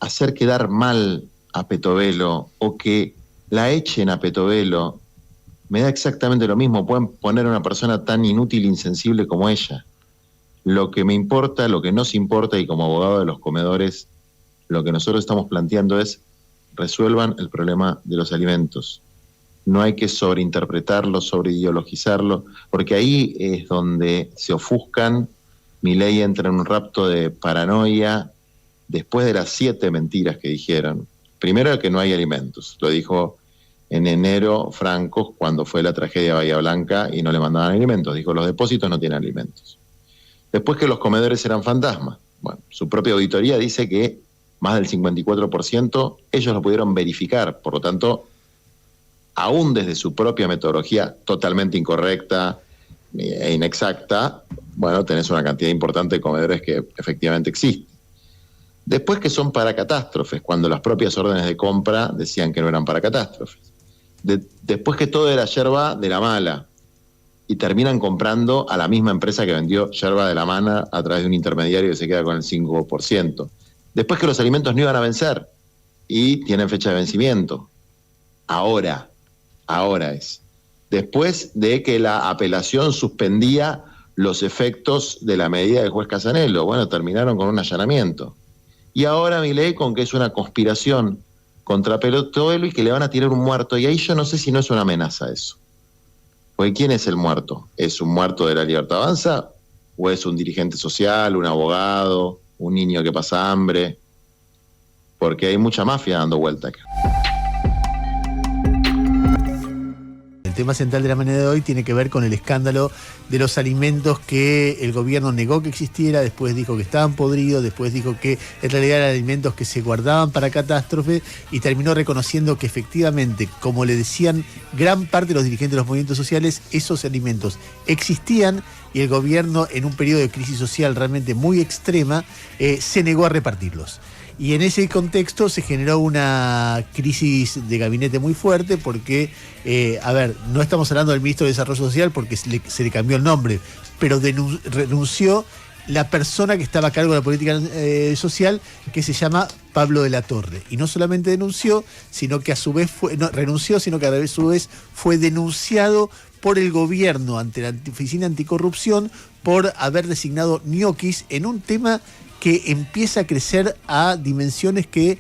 hacer quedar mal a Petovelo o que la echen a Petovelo, me da exactamente lo mismo. Pueden poner a una persona tan inútil e insensible como ella. Lo que me importa, lo que nos importa, y como abogado de los comedores, lo que nosotros estamos planteando es resuelvan el problema de los alimentos. No hay que sobreinterpretarlo, sobreideologizarlo, porque ahí es donde se ofuscan. Milei entra en un rapto de paranoia después de las 7 mentiras que dijeron. Primero, que no hay alimentos. Lo dijo en enero Franco cuando fue la tragedia de Bahía Blanca y no le mandaban alimentos. Dijo, los depósitos no tienen alimentos. Después, que los comedores eran fantasmas. Bueno, su propia auditoría dice que más del 54% ellos lo pudieron verificar. Por lo tanto, aún desde su propia metodología totalmente incorrecta e inexacta, bueno, tenés una cantidad importante de comedores que efectivamente existen. Después, que son para catástrofes, cuando las propias órdenes de compra decían que no eran para catástrofes. Después, que todo era yerba de la mala, y terminan comprando a la misma empresa que vendió yerba de la mala a través de un intermediario que se queda con el 5%. Después, que los alimentos no iban a vencer y tienen fecha de vencimiento. Ahora es. Después de que la apelación suspendía los efectos de la medida del juez Casanello. Bueno, terminaron con un allanamiento. Y ahora Milei con que es una conspiración contra Petovelo y que le van a tirar un muerto. Y ahí yo no sé si no es una amenaza eso. Porque ¿quién es el muerto? ¿Es un muerto de la Libertad Avanza? ¿O es un dirigente social, un abogado, un niño que pasa hambre? Porque hay mucha mafia dando vuelta acá. El tema central de la mañana de hoy tiene que ver con el escándalo de los alimentos que el gobierno negó que existiera, después dijo que estaban podridos, después dijo que en realidad eran alimentos que se guardaban para catástrofe, y terminó reconociendo que efectivamente, como le decían gran parte de los dirigentes de los movimientos sociales, esos alimentos existían y el gobierno, en un periodo de crisis social realmente muy extrema, se negó a repartirlos. Y en ese contexto se generó una crisis de gabinete muy fuerte porque, no estamos hablando del ministro de Desarrollo Social porque se le cambió el nombre, pero renunció la persona que estaba a cargo de la política social, que se llama Pablo de la Torre. Y no solamente renunció, sino que a su vez fue denunciado por el gobierno ante la Oficina Anticorrupción por haber designado ñoquis en un tema que empieza a crecer a dimensiones que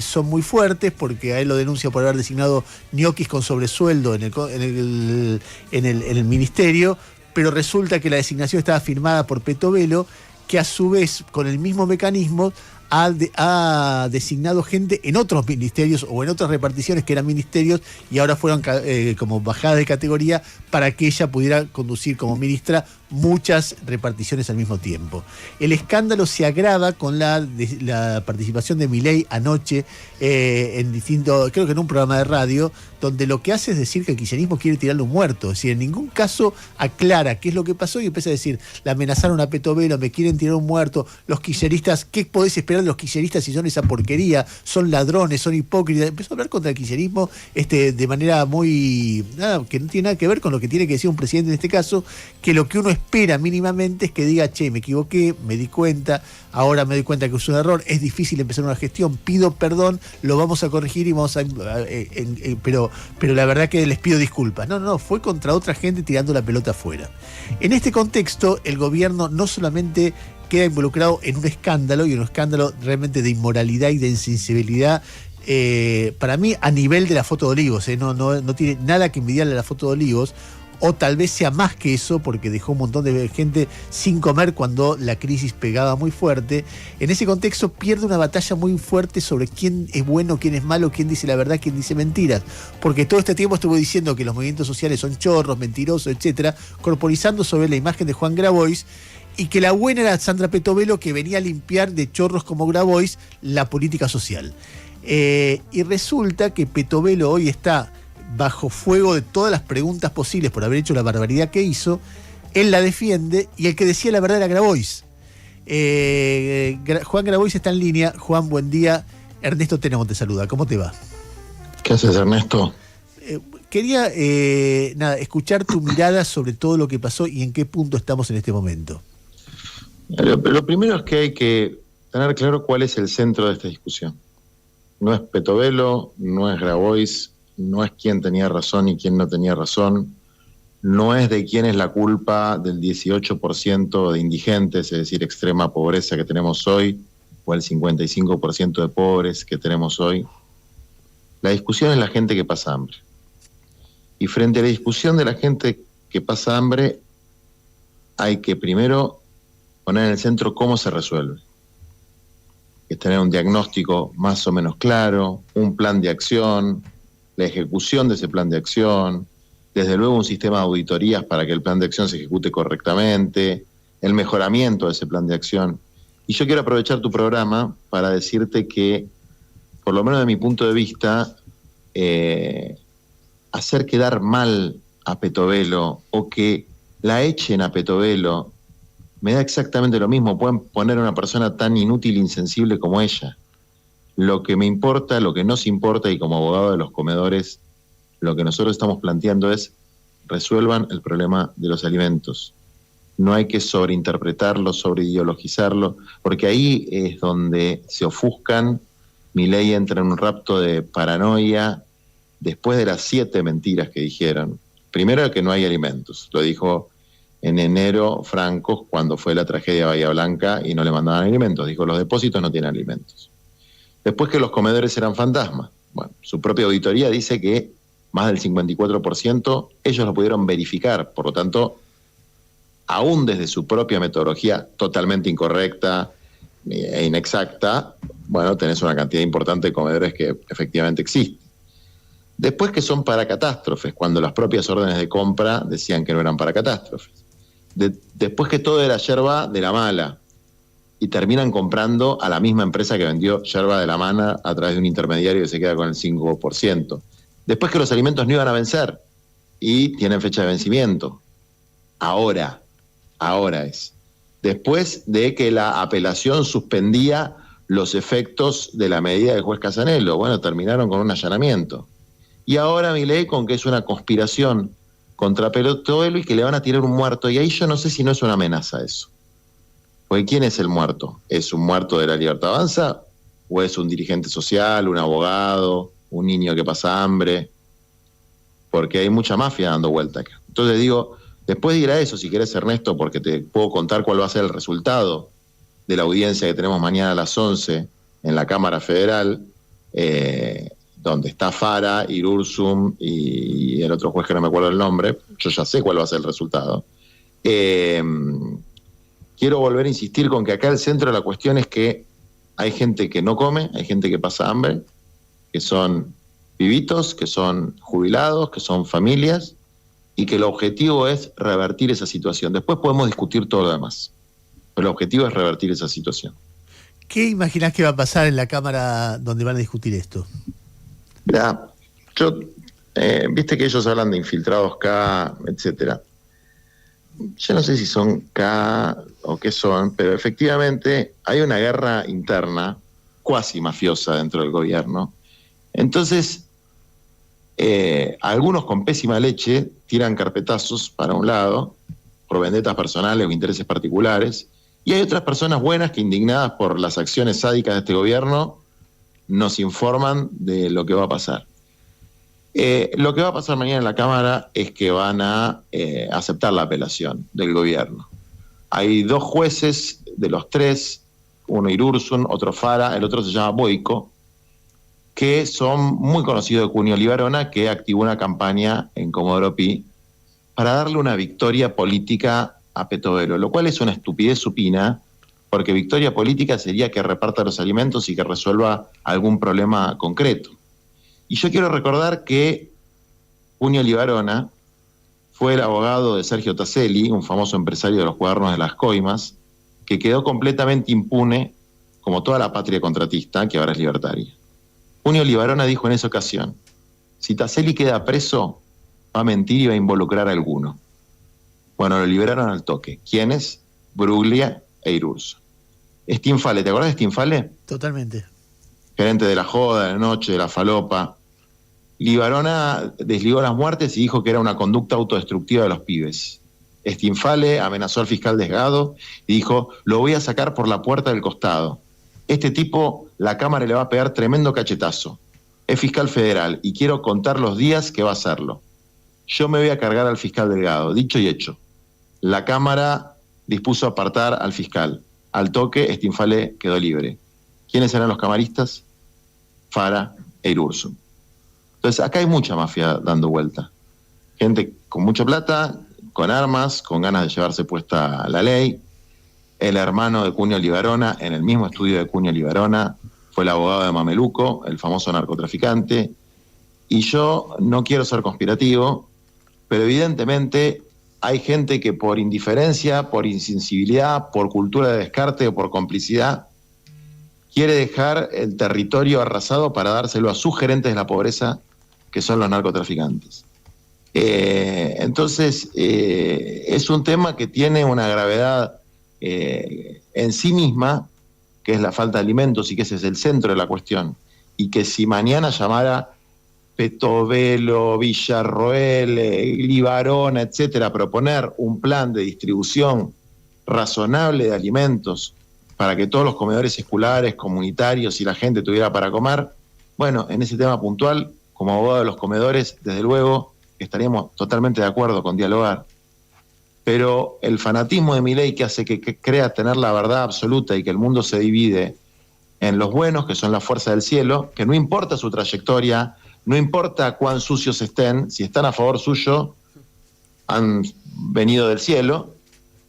son muy fuertes, porque a él lo denuncia por haber designado ñoquis con sobresueldo en el ministerio, pero resulta que la designación estaba firmada por Petovelo, que a su vez, con el mismo mecanismo, ha designado gente en otros ministerios o en otras reparticiones que eran ministerios y ahora fueron como bajadas de categoría para que ella pudiera conducir como ministra muchas reparticiones al mismo tiempo. El escándalo se agrava con la participación de Milei anoche en distintos, creo que en un programa de radio, donde lo que hace es decir que el kirchnerismo quiere tirarle un muerto. Es decir, en ningún caso aclara qué es lo que pasó y empieza a decir, la amenazaron a Petovelo, me quieren tirar un muerto, los kirchneristas, ¿qué podés esperar de los kirchneristas si son esa porquería? Son ladrones, son hipócritas. Empezó a hablar contra el kirchnerismo de manera muy... que no tiene nada que ver con lo que tiene que decir un presidente en este caso, que lo que uno espera mínimamente es que diga, che, me equivoqué, me di cuenta, ahora me doy cuenta que es un error, es difícil empezar una gestión, pido perdón, lo vamos a corregir y vamos a... pero la verdad que les pido disculpas. No, fue contra otra gente tirando la pelota afuera. En este contexto, el gobierno no solamente queda involucrado en un escándalo, y un escándalo realmente de inmoralidad y de insensibilidad, para mí a nivel de la foto de Olivos, no tiene nada que envidiarle a la foto de Olivos, o tal vez sea más que eso, porque dejó un montón de gente sin comer cuando la crisis pegaba muy fuerte. En ese contexto pierde una batalla muy fuerte sobre quién es bueno, quién es malo, quién dice la verdad, quién dice mentiras. Porque todo este tiempo estuvo diciendo que los movimientos sociales son chorros, mentirosos, etcétera, corporizando sobre la imagen de Juan Grabois, y que la buena era Sandra Petovelo, que venía a limpiar de chorros como Grabois la política social. Y resulta que Petovelo hoy está bajo fuego de todas las preguntas posibles por haber hecho la barbaridad que hizo. Él la defiende y el que decía la verdad era Grabois. Juan Grabois está en línea. Juan, buen día. Ernesto Tenamo te saluda. ¿Cómo te va? ¿Qué haces, Ernesto? Quería escuchar tu mirada sobre todo lo que pasó y en qué punto estamos en este momento. Lo primero es que hay que tener claro cuál es el centro de esta discusión. No es Petovelo, no es Grabois, no es quién tenía razón y quién no tenía razón, no es de quién es la culpa del 18% de indigentes, es decir, extrema pobreza que tenemos hoy, o el 55% de pobres que tenemos hoy. La discusión es la gente que pasa hambre. Y frente a la discusión de la gente que pasa hambre, hay que primero poner en el centro cómo se resuelve. Es tener un diagnóstico más o menos claro, un plan de acción, la ejecución de ese plan de acción, desde luego un sistema de auditorías para que el plan de acción se ejecute correctamente, el mejoramiento de ese plan de acción. Y yo quiero aprovechar tu programa para decirte que, por lo menos de mi punto de vista, hacer quedar mal a Petovelo o que la echen a Petovelo me da exactamente lo mismo. Pueden poner a una persona tan inútil e insensible como ella. Lo que me importa, lo que nos importa, y como abogado de los comedores, lo que nosotros estamos planteando es resuelvan el problema de los alimentos. No hay que sobreinterpretarlo, sobreideologizarlo, porque ahí es donde se ofuscan. Milei entra en un rapto de paranoia después de las 7 mentiras que dijeron. Primero, que no hay alimentos. Lo dijo en enero Franco cuando fue la tragedia de Bahía Blanca y no le mandaban alimentos. Dijo, los depósitos no tienen alimentos. Después, que los comedores eran fantasmas. Bueno, su propia auditoría dice que más del 54% ellos lo pudieron verificar. Por lo tanto, aún desde su propia metodología totalmente incorrecta e inexacta, bueno, tenés una cantidad importante de comedores que efectivamente existen. Después, que son para catástrofes, cuando las propias órdenes de compra decían que no eran para catástrofes. Después, que todo era yerba de la mala, y terminan comprando a la misma empresa que vendió yerba de la mala a través de un intermediario que se queda con el 5%. Después, que los alimentos no iban a vencer y tienen fecha de vencimiento. Ahora es. Después de que la apelación suspendía los efectos de la medida del juez Casanello. Bueno, terminaron con un allanamiento. Y ahora Milei con que es una conspiración contra Petovelo y que le van a tirar un muerto. Y ahí yo no sé si no es una amenaza eso. Porque ¿quién es el muerto? ¿Es un muerto de la Libertad Avanza? ¿O es un dirigente social, un abogado, un niño que pasa hambre? Porque hay mucha mafia dando vuelta acá. Entonces digo, después de ir a eso, si querés, Ernesto, porque te puedo contar cuál va a ser el resultado de la audiencia que tenemos mañana a las 11 en la Cámara Federal, donde está Fara, Irursum y el otro juez que no me acuerdo el nombre. Yo ya sé cuál va a ser el resultado. Quiero volver a insistir con que acá el centro de la cuestión es que hay gente que no come, hay gente que pasa hambre, que son pibitos, que son jubilados, que son familias, y que el objetivo es revertir esa situación. Después podemos discutir todo lo demás, pero el objetivo es revertir esa situación. ¿Qué imaginás que va a pasar en la Cámara donde van a discutir esto? Mirá, viste que ellos hablan de infiltrados K, etcétera. Yo no sé si son K o qué son, pero efectivamente hay una guerra interna cuasi mafiosa dentro del gobierno. Entonces, algunos con pésima leche tiran carpetazos para un lado por vendetas personales o intereses particulares, y hay otras personas buenas que, indignadas por las acciones sádicas de este gobierno, nos informan de lo que va a pasar. Lo que va a pasar mañana en la Cámara es que van a aceptar la apelación del gobierno. Hay 2 jueces de los 3, uno Irursum, otro Fara, el otro se llama Boico, que son muy conocidos de Cunio Libarona, que activó una campaña en Comodoro Pi para darle una victoria política a Petovelo, lo cual es una estupidez supina, porque victoria política sería que reparta los alimentos y que resuelva algún problema concreto. Y yo quiero recordar que Cunio Libarona fue el abogado de Sergio Taselli, un famoso empresario de los cuadernos de las coimas, que quedó completamente impune, como toda la patria contratista, que ahora es libertaria. Cunio Libarona dijo en esa ocasión, si Taselli queda preso, va a mentir y va a involucrar a alguno. Bueno, lo liberaron al toque. ¿Quiénes? Bruglia e Irursum. Stinfale, ¿te acordás de Stinfale? Totalmente. Gerente de la joda, de la noche, de la falopa. Libarona desligó las muertes y dijo que era una conducta autodestructiva de los pibes. Stinfale amenazó al fiscal Desgado y dijo, lo voy a sacar por la puerta del costado. este tipo, la Cámara le va a pegar tremendo cachetazo. Es fiscal federal y quiero contar los días que va a hacerlo. Yo me voy a cargar al fiscal Delgado, dicho y hecho. La Cámara dispuso apartar al fiscal. Al toque, Stinfale quedó libre. ¿Quiénes eran los camaristas? Fara e Irurzun. Entonces, acá hay mucha mafia dando vuelta. Gente con mucha plata, con armas, con ganas de llevarse puesta la ley. El hermano de Cunio Libarona, en el mismo estudio de Cunio Libarona, fue el abogado de Mameluco, el famoso narcotraficante. Y yo no quiero ser conspirativo, pero evidentemente hay gente que por indiferencia, por insensibilidad, por cultura de descarte o por complicidad, quiere dejar el territorio arrasado para dárselo a sus gerentes de la pobreza, que son los narcotraficantes. Entonces, es un tema que tiene una gravedad en sí misma, que es la falta de alimentos y que ese es el centro de la cuestión. Y que si mañana llamara Petovelo, Villarroel, Libarona, etcétera, a proponer un plan de distribución razonable de alimentos para que todos los comedores escolares, comunitarios y la gente tuviera para comer, bueno, en ese tema puntual, como abogado de los comedores, desde luego estaríamos totalmente de acuerdo con dialogar. Pero el fanatismo de Milei, que hace que crea tener la verdad absoluta y que el mundo se divide en los buenos, que son la fuerza del cielo, que no importa su trayectoria, no importa cuán sucios estén, si están a favor suyo, han venido del cielo,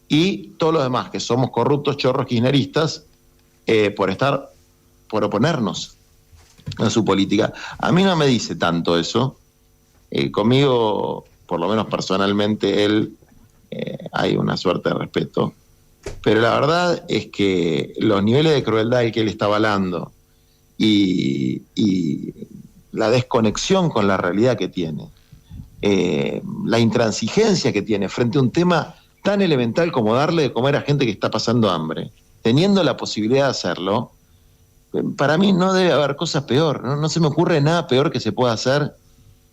y todos los demás, que somos corruptos, chorros, kirchneristas, por oponernos a su política. A mí no me dice tanto eso. Conmigo, por lo menos personalmente, él, hay una suerte de respeto. Pero la verdad es que los niveles de crueldad que él está avalando y la desconexión con la realidad que tiene, la intransigencia que tiene frente a un tema tan elemental como darle de comer a gente que está pasando hambre, teniendo la posibilidad de hacerlo, para mí no debe haber cosa peor, ¿no? No se me ocurre nada peor que se pueda hacer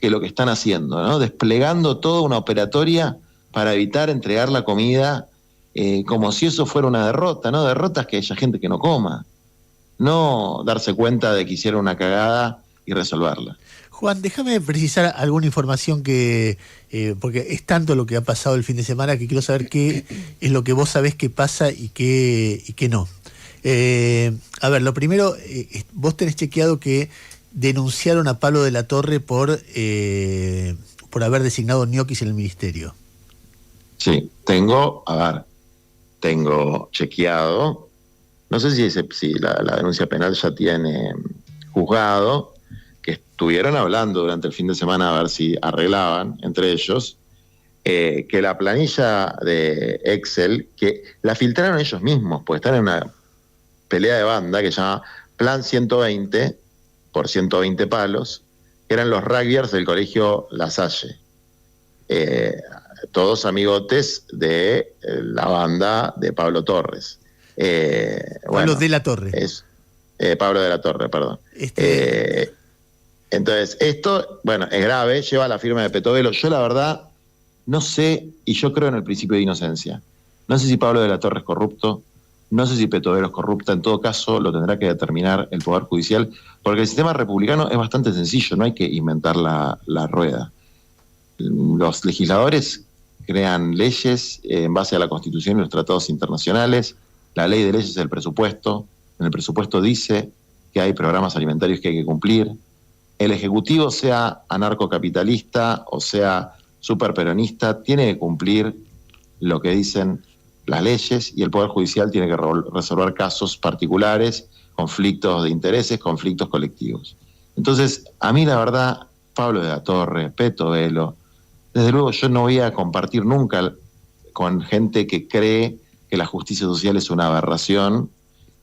que lo que están haciendo, ¿no? Desplegando toda una operatoria para evitar entregar la comida como si eso fuera una derrota, ¿no? Derrota es que haya gente que no coma, no darse cuenta de que hicieron una cagada y resolverla. Juan, déjame precisar alguna información que, porque es tanto lo que ha pasado el fin de semana que quiero saber qué es lo que vos sabés que pasa y qué no. A ver, lo primero, vos tenés chequeado que denunciaron a Pablo de la Torre por haber designado ñoquis en el ministerio. Sí, tengo chequeado, no sé si la denuncia penal ya tiene juzgado, que estuvieron hablando durante el fin de semana a ver si arreglaban entre ellos, que la planilla de Excel, que la filtraron ellos mismos, porque están en una pelea de banda que se llama Plan 120 por 120 palos, que eran los rugbyers del colegio La Salle. Todos amigotes de la banda de Pablo Torres. Pablo de la Torre. Pablo de la Torre, perdón. Entonces, esto, bueno, es grave, lleva la firma de Petovelo. Yo la verdad no sé, y yo creo en el principio de inocencia. No sé si Pablo de la Torre es corrupto, no sé si Petovelo es corrupta, en todo caso lo tendrá que determinar el Poder Judicial, porque el sistema republicano es bastante sencillo, no hay que inventar la rueda. Los legisladores crean leyes en base a la Constitución y los tratados internacionales. La ley de leyes es el presupuesto. En el presupuesto dice que hay programas alimentarios que hay que cumplir. El Ejecutivo, sea anarcocapitalista o sea superperonista, tiene que cumplir lo que dicen las leyes, y el Poder Judicial tiene que resolver casos particulares, conflictos de intereses, conflictos colectivos. Entonces, a mí la verdad, Pablo de la Torre, Petovelo, desde luego yo no voy a compartir nunca con gente que cree que la justicia social es una aberración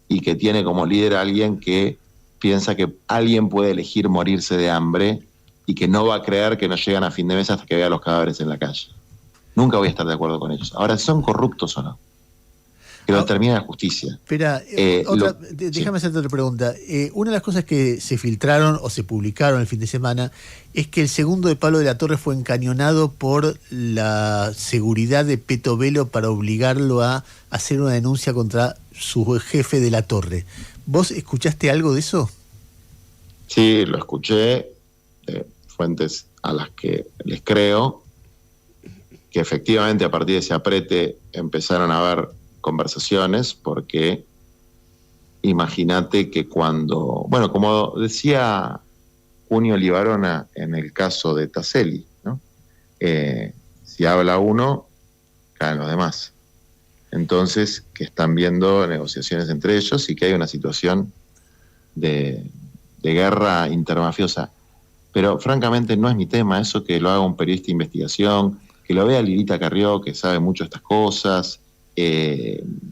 y que tiene como líder a alguien que piensa que alguien puede elegir morirse de hambre y que no va a creer que no llegan a fin de mes hasta que vea los cadáveres en la calle. Nunca voy a estar de acuerdo con ellos. Ahora, ¿son corruptos o no? Que lo determina la justicia. Espera, déjame hacerte otra pregunta. Una de las cosas que se filtraron o se publicaron el fin de semana es que el segundo de Pablo de la Torre fue encañonado por la seguridad de Petovelo para obligarlo a hacer una denuncia contra su jefe de la torre. ¿Vos escuchaste algo de eso? Sí, lo escuché de fuentes a las que les creo, que efectivamente a partir de ese aprete empezaron a haber conversaciones, porque imagínate que cuando, bueno, como decía Junio Libarona en el caso de Taselli, ¿no? Si habla uno, caen los demás. Entonces, que están viendo negociaciones entre ellos y que hay una situación de guerra intermafiosa. Pero francamente no es mi tema, eso que lo haga un periodista de investigación, que lo vea Lilita Carrió, que sabe mucho de estas cosas.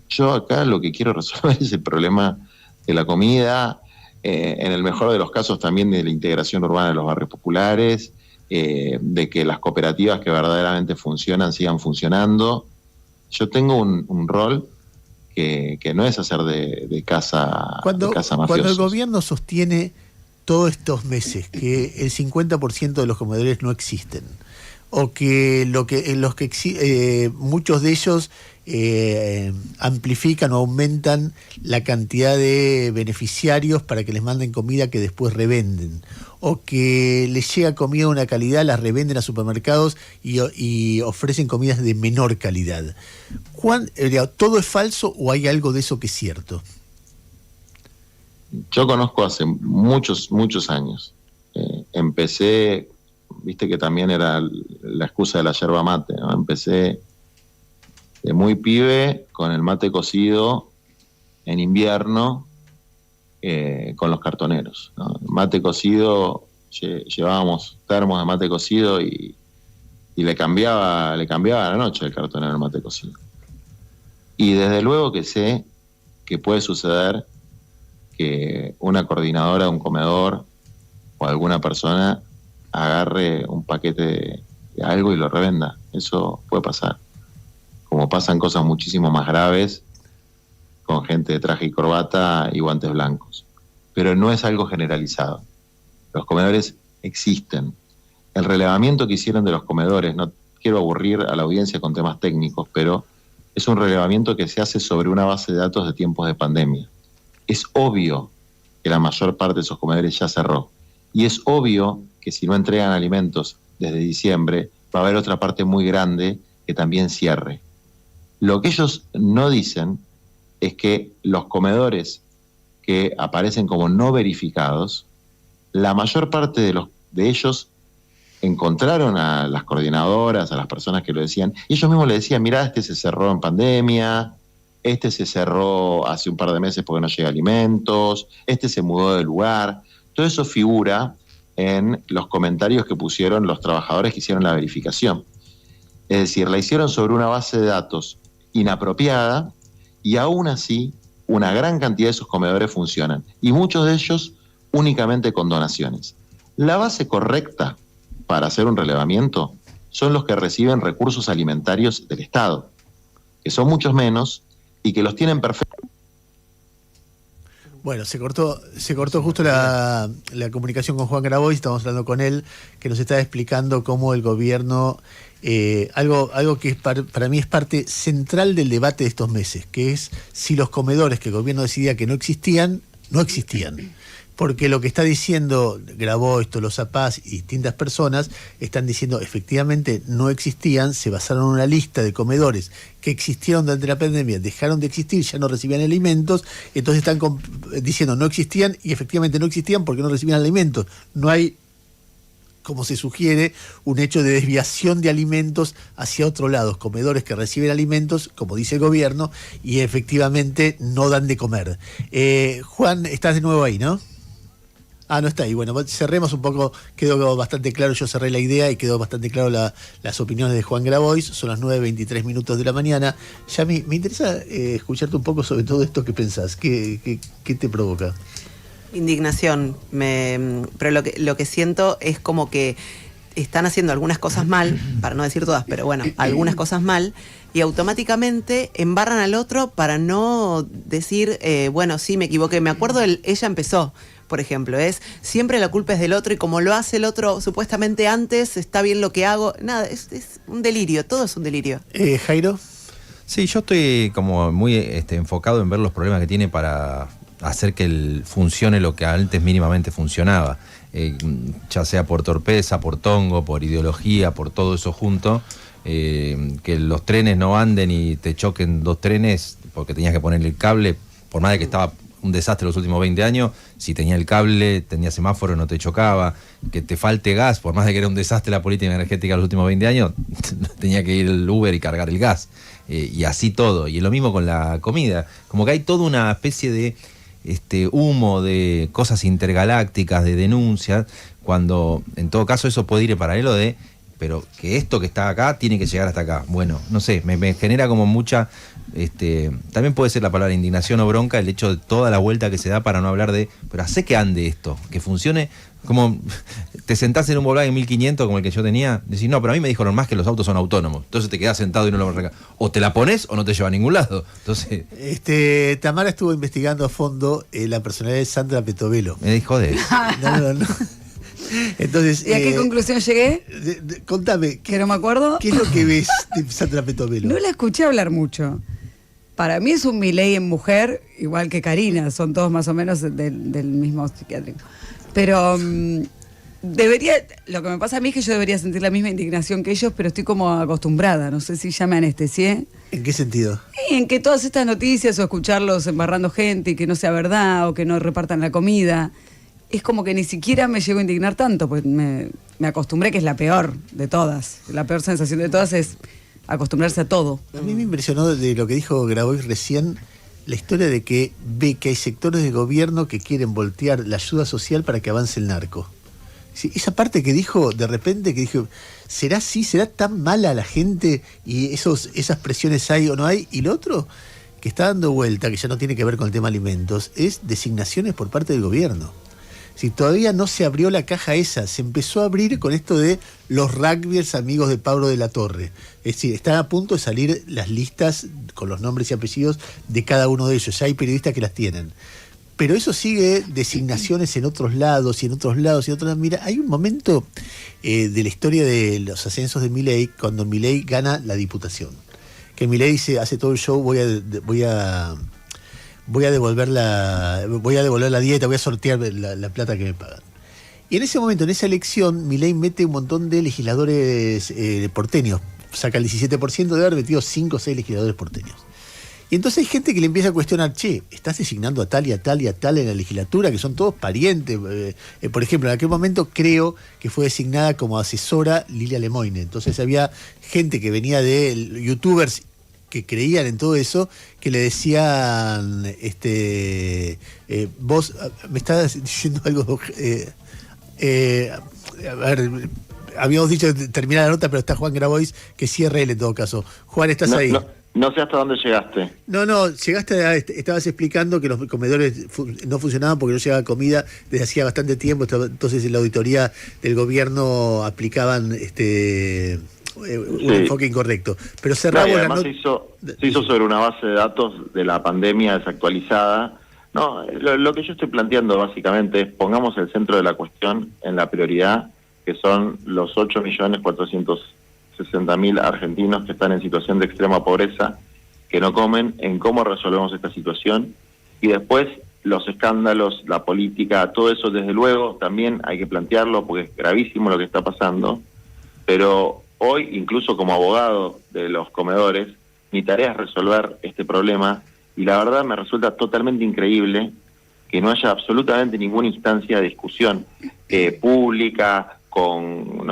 Yo acá lo que quiero resolver es el problema de la comida, en el mejor de los casos también de la integración urbana de los barrios populares, de que las cooperativas que verdaderamente funcionan sigan funcionando. Yo tengo un rol que no es hacer de casa mafiosos. Cuando el gobierno sostiene todos estos meses que el 50% de los comedores no existen, o que muchos de ellos amplifican o aumentan la cantidad de beneficiarios para que les manden comida que después revenden, o que les llega comida de una calidad, las revenden a supermercados y ofrecen comidas de menor calidad. ¿Todo es falso o hay algo de eso que es cierto? Yo conozco hace muchos años. Empecé, viste que también era la excusa de la yerba mate, ¿no? Empecé de muy pibe con el mate cocido en invierno con los cartoneros, ¿no? Mate cocido, llevábamos termos de mate cocido y le cambiaba la noche el cartonero el mate cocido. Y desde luego que sé que puede suceder que una coordinadora de un comedor o alguna persona agarre un paquete de algo y lo revenda. Eso puede pasar. Como pasan cosas muchísimo más graves con gente de traje y corbata y guantes blancos. Pero no es algo generalizado. Los comedores existen. El relevamiento que hicieron de los comedores, no quiero aburrir a la audiencia con temas técnicos, pero es un relevamiento que se hace sobre una base de datos de tiempos de pandemia. Es obvio que la mayor parte de esos comedores ya cerró. Y es obvio que si no entregan alimentos desde diciembre, va a haber otra parte muy grande que también cierre. Lo que ellos no dicen es que los comedores que aparecen como no verificados, la mayor parte de ellos encontraron a las coordinadoras, a las personas que lo decían, y ellos mismos le decían, mirá, este se cerró en pandemia, este se cerró hace un par de meses porque no llega alimentos, este se mudó de lugar. Todo eso figura en los comentarios que pusieron los trabajadores que hicieron la verificación. Es decir, la hicieron sobre una base de datos inapropiada y aún así una gran cantidad de esos comedores funcionan y muchos de ellos únicamente con donaciones. La base correcta para hacer un relevamiento son los que reciben recursos alimentarios del Estado, que son muchos menos y que los tienen perfectos. Bueno, se cortó justo la comunicación con Juan Grabois, estamos hablando con él, que nos está explicando cómo el gobierno, algo que para mí es parte central del debate de estos meses, que es si los comedores que el gobierno decidía que no existían, no existían. Porque lo que está diciendo Grabois, Tolosa Paz y distintas personas están diciendo efectivamente no existían, se basaron en una lista de comedores que existieron durante la pandemia, dejaron de existir, ya no recibían alimentos, entonces están diciendo no existían y efectivamente no existían porque no recibían alimentos. No hay, como se sugiere, un hecho de desviación de alimentos hacia otro lado, comedores que reciben alimentos, como dice el gobierno, y efectivamente no dan de comer. Juan, estás de nuevo ahí, ¿no? No está ahí. Bueno, cerremos un poco, quedó bastante claro, yo cerré la idea y quedó bastante claro las opiniones de Juan Grabois. Son las 9:23 de la mañana. Yami, me interesa escucharte un poco sobre todo esto que pensás. ¿Qué te provoca? Indignación, pero lo que siento es como que están haciendo algunas cosas mal, para no decir todas, pero bueno, algunas cosas mal, y automáticamente embarran al otro para no decir, bueno, sí, me equivoqué. Me acuerdo ella empezó, por ejemplo, siempre la culpa es del otro y como lo hace el otro supuestamente antes, está bien lo que hago. Nada, es un delirio, todo es un delirio. Jairo. Sí, yo estoy como muy enfocado en ver los problemas que tiene para hacer que funcione lo que antes mínimamente funcionaba. Ya sea por torpeza, por tongo, por ideología, por todo eso junto. Que los trenes no anden y te choquen dos trenes porque tenías que ponerle el cable, por más de que estaba un desastre los últimos 20 años, si tenía el cable, tenía semáforo, no te chocaba. Que te falte gas, por más de que era un desastre la política energética los últimos 20 años, tenía que ir el Uber y cargar el gas. Y así todo. Y lo mismo con la comida. Como que hay toda una especie de humo de cosas intergalácticas, de denuncias, cuando en todo caso eso puede ir en paralelo de, pero que esto que está acá tiene que llegar hasta acá. Bueno, no sé, me genera como mucha, también puede ser la palabra indignación o bronca, el hecho de toda la vuelta que se da para no hablar de, pero hace que ande esto, que funcione. Como te sentás en un Volkswagen 1500 como el que yo tenía, decís, no, pero a mí me dijeron más que los autos son autónomos. Entonces te quedás sentado y no lo recargas. O te la pones o no te lleva a ningún lado. Entonces, Tamara estuvo investigando a fondo la personalidad de Sandra Petovelo. me dijo de eso. No. Entonces, ¿Y a qué conclusión llegué? Contame, Que no me acuerdo. ¿qué es lo que ves de Sandra Petovelo? No la escuché hablar mucho. Para mí es un Milei en mujer, igual que Karina, son todos más o menos del mismo psiquiátrico. Pero lo que me pasa a mí es que yo debería sentir la misma indignación que ellos, pero estoy como acostumbrada, no sé si ya me anestesié. ¿En qué sentido? En que todas estas noticias o escucharlos embarrando gente y que no sea verdad o que no repartan la comida, es como que ni siquiera me llego a indignar tanto, pues me acostumbré, que es la peor de todas. La peor sensación de todas es acostumbrarse a todo. A mí me impresionó de lo que dijo Grabois recién, la historia de que ve que hay sectores de gobierno que quieren voltear la ayuda social para que avance el narco. Sí, esa parte que dijo, de repente, que dijo, ¿será así? ¿Será tan mala la gente? Y esas presiones hay o no hay. Y lo otro que está dando vuelta, que ya no tiene que ver con el tema alimentos, es designaciones por parte del gobierno. Si todavía no se abrió la caja esa, se empezó a abrir con esto de los rugbyers amigos de Pablo de la Torre. Es decir, están a punto de salir las listas con los nombres y apellidos de cada uno de ellos. Ya hay periodistas que las tienen. Pero eso sigue designaciones en otros lados y en otros lados y en otros lados. Mira, hay un momento de la historia de los ascensos de Milei, cuando Milei gana la diputación. Que Milei dice, hace todo el show, voy a devolver la dieta, voy a sortear la plata que me pagan. Y en ese momento, en esa elección, Milei mete un montón de legisladores porteños. Saca el 17%, de haber metido 5 o 6 legisladores porteños. Y entonces hay gente que le empieza a cuestionar, ¿estás designando a tal y a tal y a tal en la legislatura, que son todos parientes? Por ejemplo, en aquel momento creo que fue designada como asesora Lilia Lemoine. Entonces había gente que venía de youtubers que creían en todo eso, que le decían, vos me estás diciendo algo, a ver, habíamos dicho terminar la nota, pero está Juan Grabois, que cierre él en todo caso. Juan, ¿estás ahí? No sé hasta dónde llegaste. No, llegaste, estabas explicando que los comedores no funcionaban porque no llegaba comida desde hacía bastante tiempo, entonces en la auditoría del gobierno aplicaban un enfoque incorrecto. Pero cerramos además se hizo sobre una base de datos de la pandemia desactualizada. No, lo que yo estoy planteando básicamente es pongamos el centro de la cuestión en la prioridad, que son los 8.460.000 argentinos que están en situación de extrema pobreza, que no comen, en cómo resolvemos esta situación, y después los escándalos, la política, todo eso desde luego también hay que plantearlo porque es gravísimo lo que está pasando, pero hoy, incluso como abogado de los comedores, mi tarea es resolver este problema, y la verdad me resulta totalmente increíble que no haya absolutamente ninguna instancia de discusión pública, con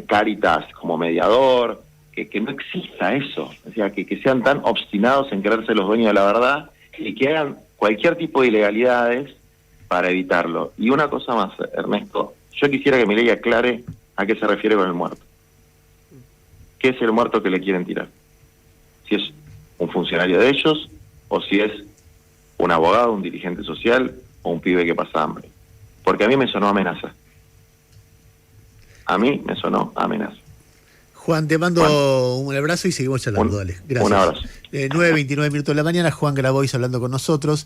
Cáritas como mediador, que no exista eso, o sea, que sean tan obstinados en creerse los dueños de la verdad y que hagan cualquier tipo de ilegalidades para evitarlo. Y una cosa más, Ernesto, yo quisiera que Milei aclare a qué se refiere con el muerto. ¿Qué es el muerto que le quieren tirar? Si es un funcionario de ellos o si es un abogado, un dirigente social o un pibe que pasa hambre. Porque a mí me sonó amenaza. Juan, te mando un abrazo y seguimos charlando. Dale, gracias. Un abrazo. 9:29 minutos de la mañana, Juan Grabois hablando con nosotros.